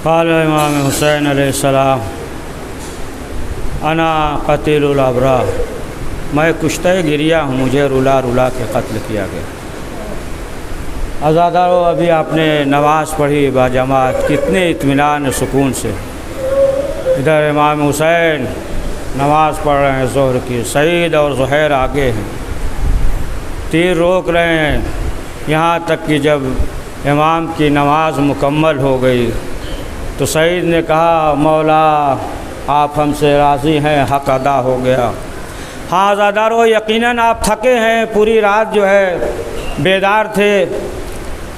क़ाल इमाम हुसैन अलैहिस्सलाम अना क़तीलुल अबरार, मैं कुश्ते गिरिया हूँ, मुझे रुला रुला के कत्ल किया गया। आज़ादारो, अभी आपने नमाज़ पढ़ी बाजमात, कितने इत्मीनान सुकून से। इधर इमाम हुसैन नमाज़ पढ़ रहे हैं ज़ोहर की, सईद और ज़ुहैर आगे हैं, तीर रोक रहे हैं, यहाँ तक कि जब इमाम की नमाज़ मुकम्मल हो गई तो सईद ने कहा, मौला आप हमसे राज़ी हैं, हक़ अदा हो गया। हाँ आज़ादारो, यकीनन आप थके हैं, पूरी रात जो है बेदार थे,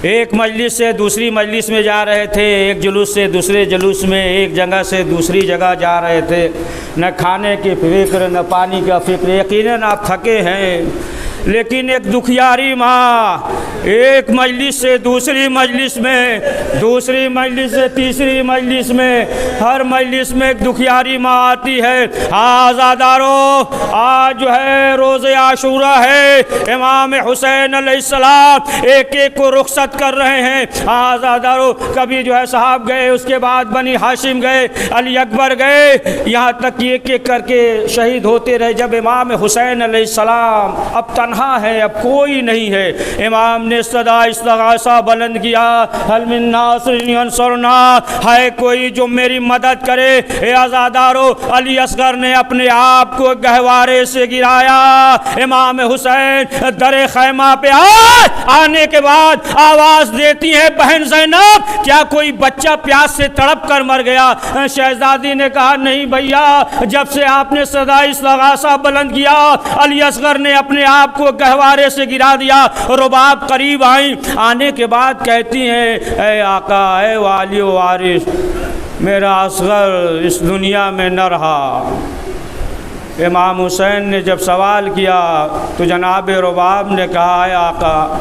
एक मजलिस से दूसरी मजलिस में जा रहे थे, एक जुलूस से दूसरे जुलूस में, एक जगह से दूसरी जगह जा रहे थे, न खाने की फ़िक्र न पानी का फ़िक्र। यकीनन आप थके हैं, लेकिन एक दुखियारी माँ एक मजलिस से दूसरी मजलिस में, दूसरी मजलिस से तीसरी मजलिस में, हर मजलिस में एक दुखियारी माँ आती है। आज़ादारो, आज जो है रोज़े आशूरा है, इमाम हुसैन अलैहिस्सलाम एक एक को रुखसत कर रहे हैं। आज़ादारो, कभी जो है साहब गए, उसके बाद बनी हाशिम गए, अली अकबर गए, यहाँ तक कि एक एक करके शहीद होते रहे। जब इमाम हुसैन अलैहिस्सलाम अब तन्हा है, अब कोई नहीं है, इमाम ने सदा इस्तिग़ासा बुलंद किया, हल मिन नासिरिन यंसुरना, है कोई जो मेरी मदद करे। ए आज़ादारो, अली असगर ने अपने आप को गहवारे से गिराया। इमाम हुसैन दरे खैमा पे आने के बाद आवाज़ देती है, बहन ज़ैनब, क्या कोई बच्चा प्यास से तड़प कर मर गया? शहजादी ने कहा, नहीं भैया, जब से आपने सदा इस्तिग़ासा बुलंद किया, अली असगर ने अपने आप को गहवारे से गिरा दिया। रुबाब करीब आई, आने के बाद कहती हैं, ऐ आका, ऐ वाली वारिस, मेरा असगर इस दुनिया में न रहा। इमाम हुसैन ने जब सवाल किया तो जनाब रुबाब ने कहा, ऐ आका,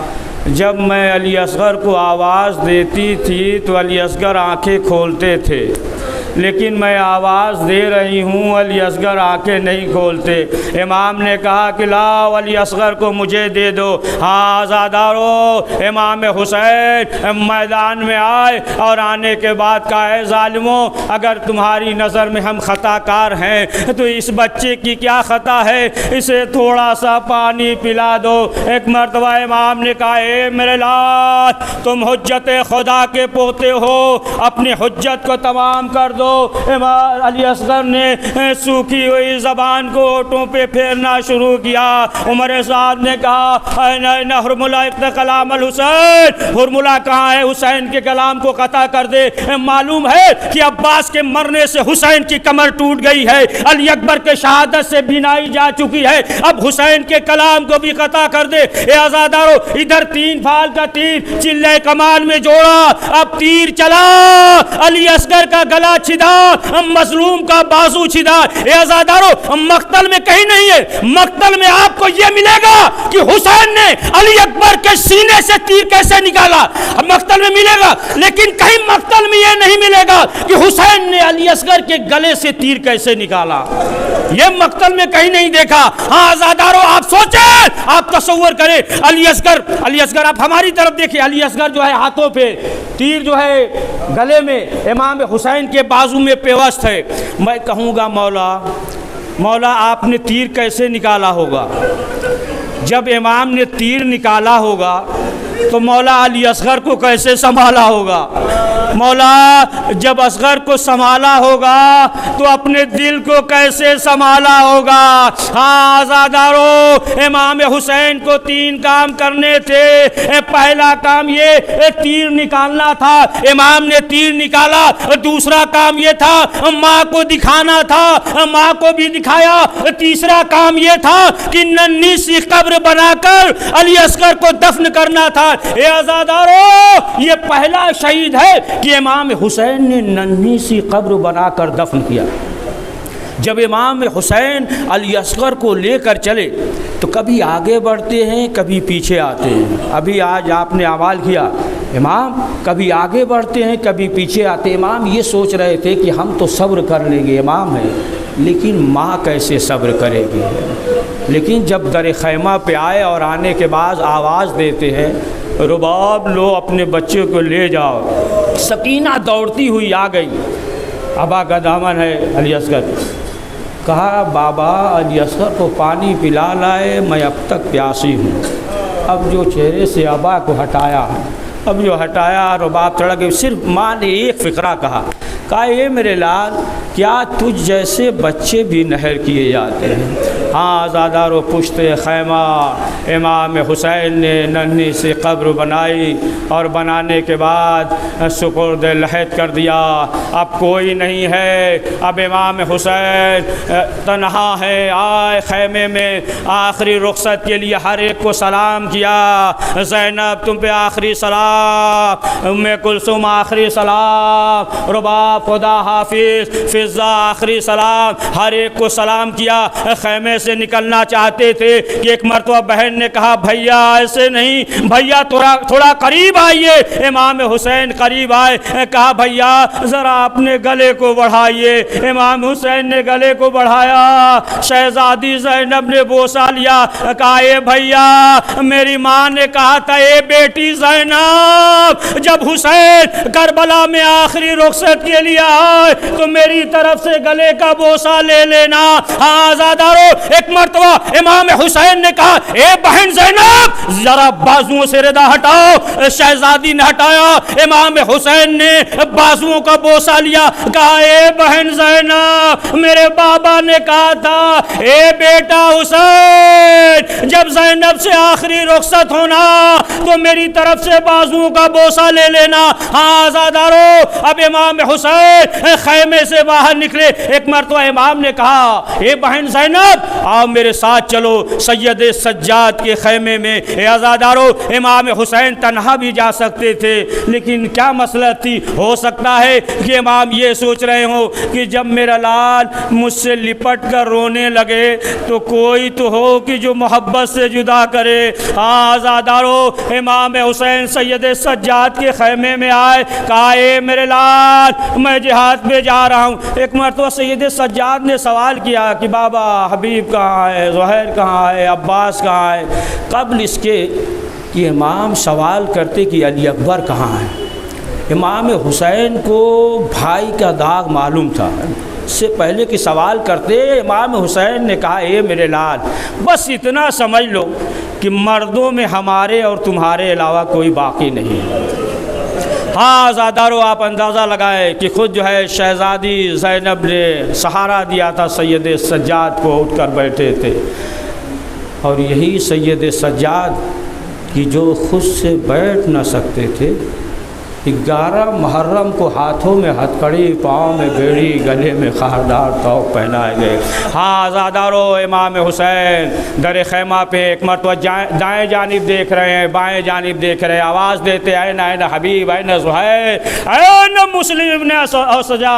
जब मैं अली असगर को आवाज़ देती थी तो अली असगर आँखें खोलते थे, लेकिन मैं आवाज़ दे रही हूँ, अली असगर आँखें नहीं खोलते। इमाम ने कहा कि लाओ अली असगर को मुझे दे दो। हाँ आज़ादारो, इमाम हुसैन मैदान में आए और आने के बाद कहा, है ज़ालिमों, अगर तुम्हारी नज़र में हम ख़ताकार हैं तो इस बच्चे की क्या ख़ता है, इसे थोड़ा सा पानी पिला दो। एक मरतबा इमाम ने कहा, ए मेरे लाल, तुम हुज्जत खुदा के पोते हो, अपनी हुज्जत को तमाम कर दो। इमाम अली असगर ने सूखी हुई ज़बान को होठों पे फेरना शुरू किया। उमर साहब ने कहा, हुरमुला कलाम अल हुसैन, हुरमुला कहाँ है, हुसैन के कलाम को कता कर दे। मालूम है कि अब्बास के मरने से हुसैन की कमर टूट गई है, अली अकबर के शहादत से बिनाई जा चुकी है, अब हुसैन के कलाम को भी कता कर दे। ए आज़ादारो, इधर 3 फाल का तीर चिल्ले कमान में जोड़ा, अब तीर चला, अली असगर का गला छिदा, मजलूम का बाजू छिदा। ए आज़ादारो, मक्तल में कहीं नहीं है, मक्तल में आपको यह मिलेगा कि हुसैन ने अली अकबर के सीने से तीर कैसे निकाला, मक्तल में मिलेगा, लेकिन कहीं मक्तल में यह नहीं मिलेगा कि हुसैन ने अली असगर के गले से तीर कैसे निकाला, यह मक्तल में कहीं नहीं देखा। हाँ आज़ादारो, आप सोचें, आप तसव्वुर करें, अली असगर आप हमारी तरफ देखिए, अली असगर जो है हाथों पे तीर जो है गले में, इमाम हुसैन के बाजू में पेवस्त है। मैं कहूँगा, मौला आपने तीर कैसे निकाला होगा? जब इमाम ने तीर निकाला होगा तो मौला अली असगर को कैसे संभाला होगा? मौला जब असगर को संभाला होगा तो अपने दिल को कैसे संभाला होगा? हाँ आज़ादारो, इमाम हुसैन को 3 काम करने थे। पहला काम ये तीर निकालना था, इमाम ने तीर निकाला। दूसरा काम ये था माँ को दिखाना था, माँ को भी दिखाया। तीसरा काम ये था कि नन्ही सी कब्र बनाकर अली असगर को दफन करना था। ए आज़ादारो, ये पहला शहीद है कि इमाम हुसैन ने नन्ही सी कब्र बनाकर दफन किया। जब इमाम हुसैन अली असगर को लेकर चले तो कभी आगे बढ़ते हैं, कभी पीछे आते हैं। अभी आज आपने अमाल किया, इमाम कभी आगे बढ़ते हैं, कभी पीछे आते। इमाम ये सोच रहे थे कि हम तो सब्र कर लेंगे, इमाम है, लेकिन माँ कैसे सब्र करेगी। लेकिन जब दर खैमा पे आए और आने के बाद आवाज़ देते हैं, रुबाब लो अपने बच्चे को ले जाओ। सकीना दौड़ती हुई आ गई। अबा का दामन है अली असगर। कहा बाबा अली असगर को पानी पिला लाए, मैं अब तक प्यासी हूँ। अब जो चेहरे से अबा को हटाया, अब जो हटाया रुबाब चढ़ गई। सिर्फ माँ ने एक फ़िक्रा कहा ये मेरे लाल, क्या तुझ जैसे बच्चे भी नहर किए जाते हैं? हाँ आज़ादारो पुश्ते खैमा इमाम हुसैन ने नन्ही से कब्र बनाई और बनाने के बाद सुपुर्द लहद कर दिया। अब कोई नहीं है, अब इमाम हुसैन तन्हा है। आए खैमे में आखिरी रुखसत के लिए हर एक को सलाम किया। ज़ैनब तुम पे आखिरी सलाम, उम्मे कुलसुम आखिरी सलाम, रुबाब खुदा हाफिज़, फ़िज़्ज़ा आखिरी सलाम, हर एक को सलाम किया। खैमे से निकलना चाहते थे कि एक मरतबा बहन ने कहा भैया ऐसे नहीं, भैया थोड़ा करीब आइए। इमाम हुसैन करीब आए, कहा भैया ज़रा अपने गले को बढ़ाइए। इमाम हुसैन ने गले को बढ़ाया। शहज़ादी ज़ैनब ने बोसा लिया, कहा ए भैया मेरी माँ ने कहा था ए बेटी ज़ैनब जब हुसैन करबला में आखिरी रुखसत के लिए आए तो मेरी तरफ से गले का बोसा ले लेना। हाँ आज़ादारो, एक मरतबा इमाम हुसैन ने कहा ए बहन ज़ैनब जरा बाजुओं से रिदा हटाओ। शहजादी ने हटाया, इमाम हुसैन ने बाजुओं का बोसा लिया, कहा ए बहन ज़ैनब मेरे बाबा ने कहा था ए बेटा हुसैन जब ज़ैनब से आखिरी रुखसत होना तो मेरी तरफ से बाजुओं का बोसा ले लेना। हाँ आज़ादारो, अब इमाम हुसैन खैमे से बाहर निकले। एक मरतबा इमाम ने कहा ए बहन ज़ैनब आओ मेरे साथ चलो सैयद सज्जाद के खैमे में। ए आज़ादारो, इमाम हुसैन तन्हा भी जा सकते थे, लेकिन क्या मसला थी, हो सकता है कि इमाम ये सोच रहे हो कि जब मेरा लाल मुझसे लिपट कर रोने लगे तो कोई तो हो कि जो मोहब्बत से जुदा करे। हाँ आज़ादारो, इमाम हुसैन सैयद सज्जाद के खैमे में आए, कहा ए मेरे लाल मैं जिहाद पे जा रहा हूँ। एक मरतबा सैयद सज्जाद ने सवाल किया कि बाबा हबीब कहाँ है, ज़ुहैर कहाँ है, अब्बास कहाँ है। कबल इसके कि इमाम सवाल करते कि अली अकबर कहाँ है। इमाम हुसैन को भाई का दाग मालूम था। इससे पहले कि सवाल करते इमाम हुसैन ने कहा ए मेरे लाल बस इतना समझ लो कि मर्दों में हमारे और तुम्हारे अलावा कोई बाकी नहीं है। हाँ आज़ादारो, आप अंदाज़ा लगाएं कि ख़ुद जो है शहज़ादी ज़ैनब ने सहारा दिया था सैयद सज्जाद को, उठकर बैठे थे। और यही सैयद सज्जाद कि जो खुद से बैठ न सकते थे, 11 मुहर्रम को हाथों में हथकड़ी, पाँव में बेड़ी, गले में खारदार तौक पहनाए गए। हाँ आज़ादारो, इमाम हुसैन दर खैमा पे एक मरतबा दाएँ जानिब देख रहे हैं, बाएँ जानिब देख रहे हैं, आवाज़ देते ऐन ऐन हबीब, ऐन ज़ुहैर, ऐन मुस्लिम इब्न असजा,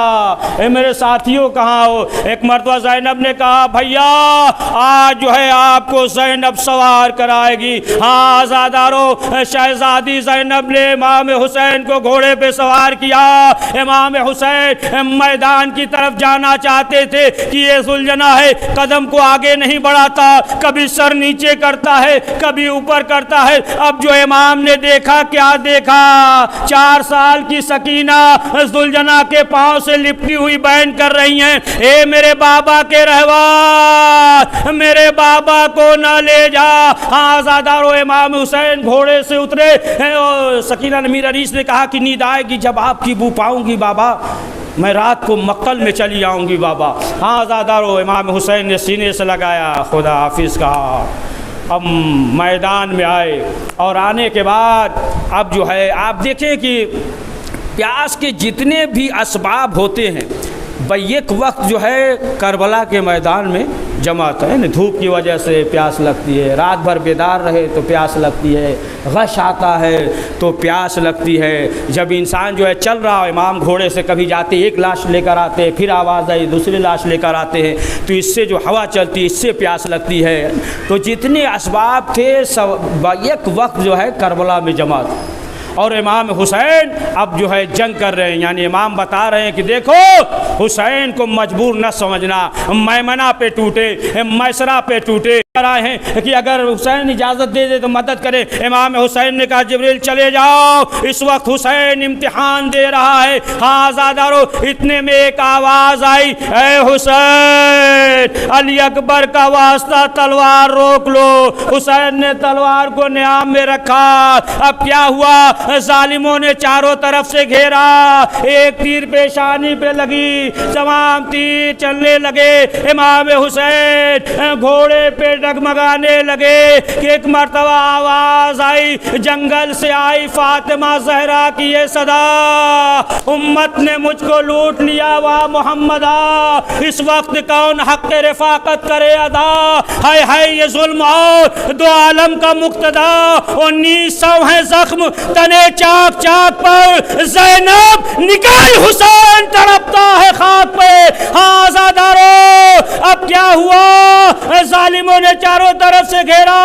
ए मेरे साथियों कहाँ हो। एक मरतबा ज़ैनब ने कहा भैया आज जो है आपको ज़ैनब सवार कराएगी। हाँ आज़ादारो, शहज़ादी ज़ैनब ने इमाम हुसैन को घोड़े पे सवार किया। इमाम हुसैन मैदान की तरफ जाना चाहते थे कि ये सुलझना है, कदम को आगे नहीं बढ़ाता, कभी सर नीचे करता है, कभी ऊपर करता है। अब जो इमाम ने देखा, क्या देखा, 4 साल की सकीना सुलझना के पांव से लिपटी हुई बहन कर रही हैं, ए मेरे बाबा के रहवार मेरे बाबा को न ले जा। हाँ आज़ादारो, इमाम हुसैन घोड़े से उतरे। सकीना मीर अनीस ने कहा कि नींद आएगी जब आपकी बू पाऊंगी बाबा, मैं रात को मक्कल में चली आऊँगी बाबा। हाँ आज़ादारो, इमाम हुसैन ने सीने से लगाया, खुदा हाफिज़ कहा। अब मैदान में आए और आने के बाद अब जो है आप देखें कि प्यास के जितने भी असबाब होते हैं एक वक्त जो है करबला के मैदान में जमा था। ना धूप की वजह से प्यास लगती है, रात भर बेदार रहे तो प्यास लगती है, गश आता है तो प्यास लगती है। जब इंसान जो है चल रहा है, इमाम घोड़े से कभी जाते एक लाश लेकर आते, फिर आवाज़ आई दूसरी लाश लेकर आते हैं, तो इससे जो हवा चलती है इससे प्यास लगती है। तो जितने असबाब थे सब एक वक्त जो है करबला में जमा था। और इमाम हुसैन अब जो है जंग कर रहे हैं, यानी इमाम बता रहे हैं कि देखो हुसैन को मजबूर न समझना, मैमना पे टूटे, मैसरा पे टूटे, आए हैं कि अगर हुसैन इजाज़त दे दे तो मदद करे। इमाम हुसैन ने कहा जिब्रील चले जाओ, इस वक्त हुसैन इम्तिहान दे रहा है। हाँ आज़ादारो, इतने में एक आवाज़ आई, ए हुसैन अली अकबर का वास्ता तलवार रोक लो। हुसैन ने तलवार को न्याम में रखा। अब क्या हुआ, जालिमों ने चारों तरफ से घेरा, एक तीर पेशानी पे लगी, तमाम तीर चलने लगे। इमाम हुसैन घोड़े पे डगमगाने लगे कि एक मर्तबा आवाज़ आई, जंगल से आई फातिमा ज़हरा की ये सदा, उम्मत ने मुझको लूट लिया, वाह मोहम्मदा, इस वक्त कौन हक के रिफाकत करे अदा। हाय हाय ये जुल्म और दो आलम का मुक्तदा, 1900 है जख्म तने चाक चाक पर, ज़ैनब निकाल हुसैन तड़पता है खाक पे। हाँ आज़ादारो, अब क्या हुआ, जालिमों ने चारों तरफ से घेरा।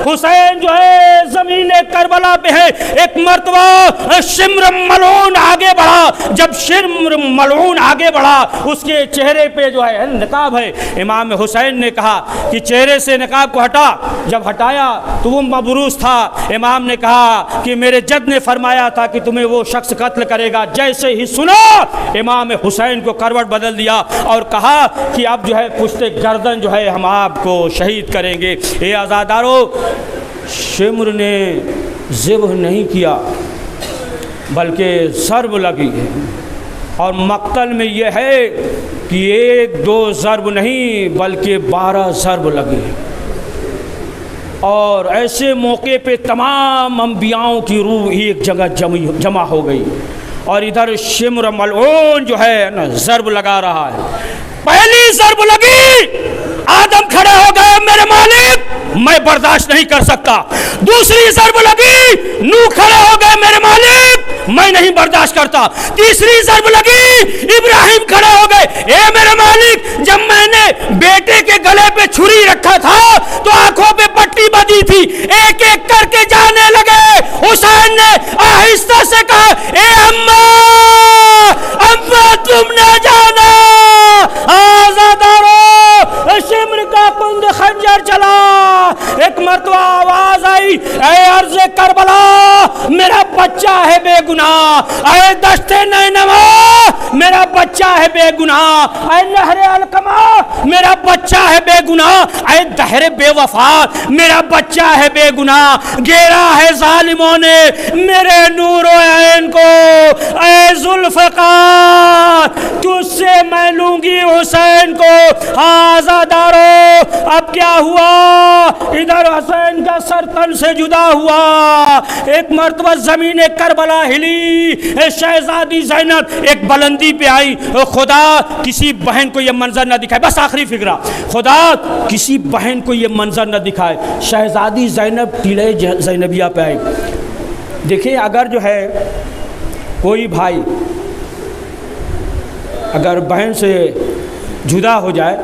हुसैन जो है जमीन करबला पे है। एक मर्तबा शिम्र मलून आगे बढ़ा। जब शिम्र मलून आगे बढ़ा, उसके चेहरे पे जो है नकाब है। इमाम हुसैन ने कहा कि चेहरे से नकाब को हटा। जब हटाया तो वो मबरूस था। इमाम ने कहा कि मेरे जद ने फरमाया था कि तुम्हें वो शख्स कत्ल करेगा। जैसे ही सुना, इमाम हुसैन को करवट बदल दिया और कहा कि अब जो है पुश्ते गर्दन जो है हम आपको शहीद करेंगे। ये आज़ादारो, शिम्र ने ज़िब्ह नहीं किया बल्कि ज़र्ब लगी है। और मक्तल में यह है कि एक दो ज़र्ब नहीं बल्कि 12 ज़र्ब लगे। और ऐसे मौके पे तमाम अंबियाओं की रूह एक जगह जमा हो गई। और इधर शिम्र मलऊन जो है ना ज़र्ब लगा रहा है। पहली ज़र्ब लगी, आदम खड़े हो गए, मेरे मालिक मैं बर्दाश्त नहीं कर सकता। दूसरी ज़र्ब लगी, नूह खड़े हो गए, मेरे मालिक मैं नहीं बर्दाश्त करता। तीसरी ज़र्ब लगी, इब्राहिम खड़े हो गए, ए मेरे मालिक जब मैंने बेटे के गले पे छुरी रखा था तो आंखों पे पट्टी बंधी थी। एक एक करके जाने लगे। हुसैन ने आहिस्ता से कहा, ए अम्मा, अम्मा तुम न जाना। आज़ादारो, शिम्र का कुंद खंजर चला। एक मर्तबा आवाज आई, ऐ अर्ज़ करबला मेरा बच्चा है बेगुनाह, ऐ दश्ते नैनवा मेरा बच्चा है बेगुनाह, ऐ नहरे अलकमा मेरा बच्चा है बेगुनाह, ऐ दहरे बेवफा मेरा बच्चा है बेगुनाह। घेरा है जालिमों ने मेरे नूर ऐन को, ऐ जुल्फ़कार तुझसे मैं लूंगी हुसैन को। आज़ादारो, अब क्या हुआ, इधर हुसैन का सर तन से जुदा हुआ। एक मर्तबा ज़मीन करबला हिली। शहजादी ज़ैनब एक बुलंदी पे आई। खुदा किसी बहन को ये मंजर न दिखाए, बस आखिरी फिक्रा, खुदा किसी बहन को ये मंजर न दिखाए। शहजादी ज़ैनब टीले ज़ैनबिया पे आई। देखिए, अगर जो है कोई भाई अगर बहन से जुदा हो जाए,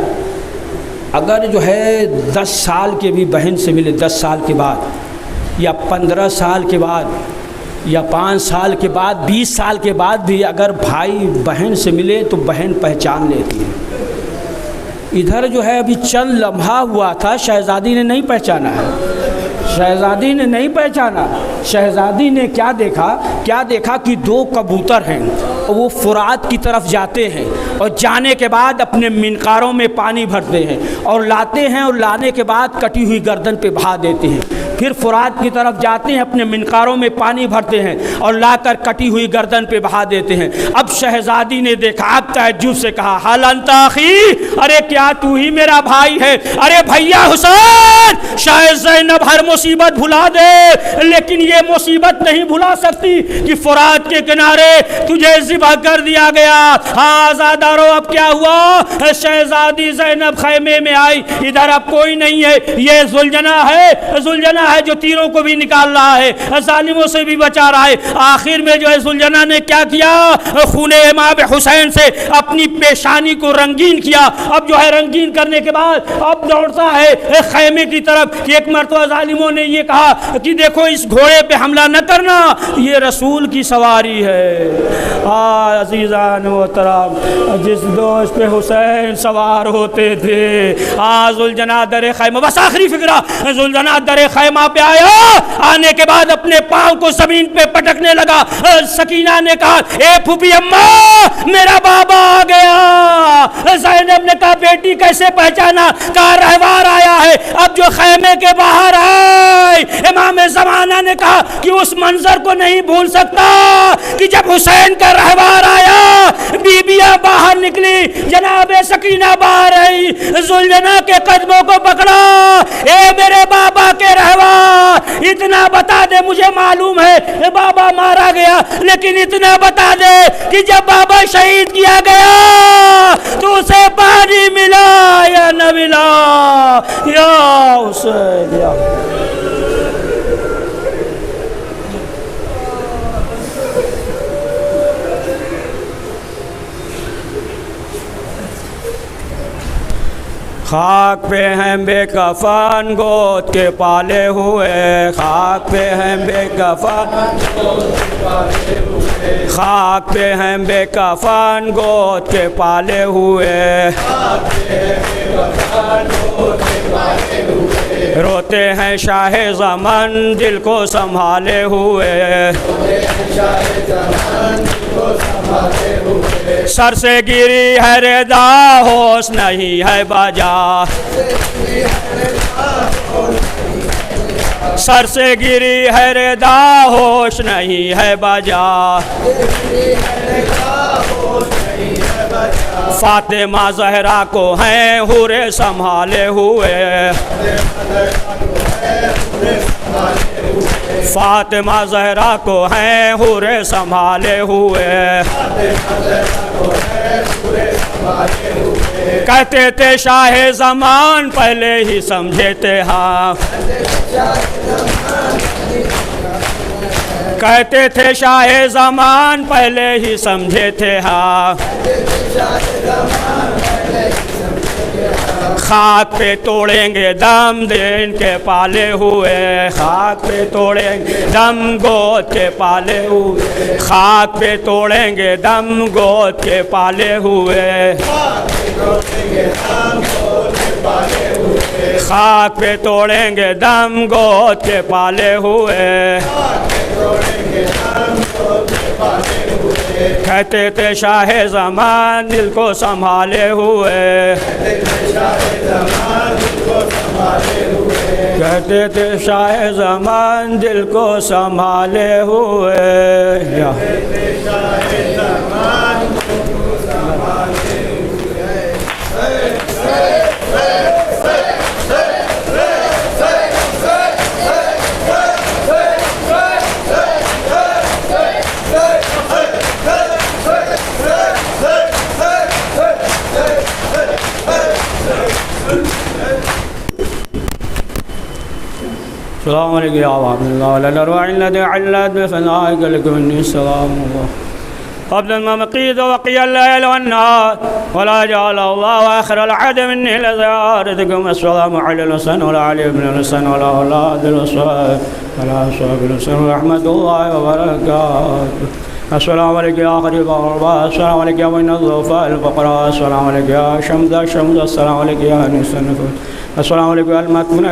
अगर जो है 10 साल के भी बहन से मिले, 10 साल के बाद या 15 साल के बाद या 5 साल के बाद, 20 साल के बाद भी अगर भाई बहन से मिले तो बहन पहचान लेती है। इधर जो है अभी चंद लम्हा हुआ था, शहज़ादी ने नहीं पहचाना है। शहज़ादी ने नहीं पहचाना। शहज़ादी ने क्या देखा कि 2 कबूतर हैं और वो फुरात की तरफ जाते हैं और जाने के बाद अपने मिनकारों में पानी भरते हैं और लाते हैं और लाने के बाद कटी हुई गर्दन पे बहा देते हैं। फिर फुरात की तरफ जाते हैं, अपने मिनकारों में पानी भरते हैं और लाकर कटी हुई गर्दन पे बहा देते हैं। अब शहज़ादी ने देखा, अब तअज्जुब से कहा, हाल अंता अखी, अरे क्या तू ही मेरा भाई है? अरे भैया हुसैन, शायद ज़ैनब हर मुसीबत भुला दे लेकिन ये मुसीबत नहीं भुला सकती कि फुरात के किनारे तुझे ज़िबह कर दिया गया। हाँ आज़ादारो, अब क्या हुआ, शहज़ादी ज़ैनब खैमे में आई। इधर अब कोई नहीं है, ये जुलजना है जो तीरों को भी निकाल रहा है, जालिमों से भी बचा रहा है। आखिर में जो है सुलझना ने क्या किया, खून इमाम हुसैन से अपनी पेशानी को रंगीन किया। अब जो है रंगीन करने के बाद अब दौड़ता है खैमे की तरफ कि एक मरतबा जालिमों ने ये कहा कि देखो इस घोड़े पे हमला न करना, ये रसूल की सवारी है। अज़ीज़ान मोहतरम, जिस दोस्त पे हुसैन सवार होते थे, ज़ुलजना दर खैमा, बस आखिरी फिक्रा, ज़ुलजना दर खैमा पे आया। आने के बाद अपने पाँव को जमीन पे पटकने लगा। सकीना ने कहा ए फूफी अम्मा मेरा बाबा आ गया। ज़ैनब ने कहा बेटी कैसे पहचाना, कहा रहवार आया है। अब जो खैमे के बाहर आए, इमाम ज़माना ने कहा कि उस मंजर को नहीं भूल सकता कि जब हुसैन का रहवार आया, बीबियां बाहर निकली, जनाब सकीना बाहर आई, ज़ुलजना के कदमों को पकड़ा। ए मेरे बाबा के रहवार, इतना बता दे, मुझे मालूम है बाबा मारा गया, लेकिन इतना बता दे कि जब बाबा शहीद किया गया तो उसे पानी मिला या न मिला। या हुसैन या खाक पे हैं बेकफन गोद के पाले हुए, खाक पे हैं बेकफन, खाक पे हैं बेकफन गोद के पाले हुए, रोते हैं शाह ज़मान दिल को संभाले हुए, सर से गिरी है रेदा होश नहीं है बाजा, सर से गिरी है रेदा होश नहीं है बाजा, फातिमा ज़हरा को हैं हुरे संभाले हुए, फातिमा ज़हरा को हैं हुरे संभाले हुए, कहते थे शाह ज़मान पहले ही समझे थे हाँ, कहते थे शाह ज़मान पहले ही समझे थे हाँ, खाक पे तोड़ेंगे दम दिन के पाले हुए, खाक पे तोड़ेंगे दम गोद के पाले हुए, खाक पे तोड़ेंगे दम गोद के पाले हुए, खाक पे तोड़ेंगे दम गोद के पाले हुए, कहते थे शाह ज़मान दिल को संभाले हुए, कहते थे शाह ज़मान दिल को संभाले हुए। अस्सलामु अलैकुम या अब्दुल मक़ीद वक़ियल लैल वन्नार वला जअलल्लाहु आखिरल अहद मिन्नी लज़ियारतकुम। अस्सलामु अलैल हसन वला अली इब्न हसन वला औलादिल हसन वला असहाबिल हसन रहमतुल्लाहि व बरकातुहू। अस्सलामु अलैकुम या ग़रीब ग़ुरबा, अस्सलामु अलैकुम या मुइन्नल ज़ुफ़ाल फ़क़रा, अस्सलामु अलैकुम या शम्स, अस्सलामु अलैकुम या निसन, अस्सलामु अलैकुम या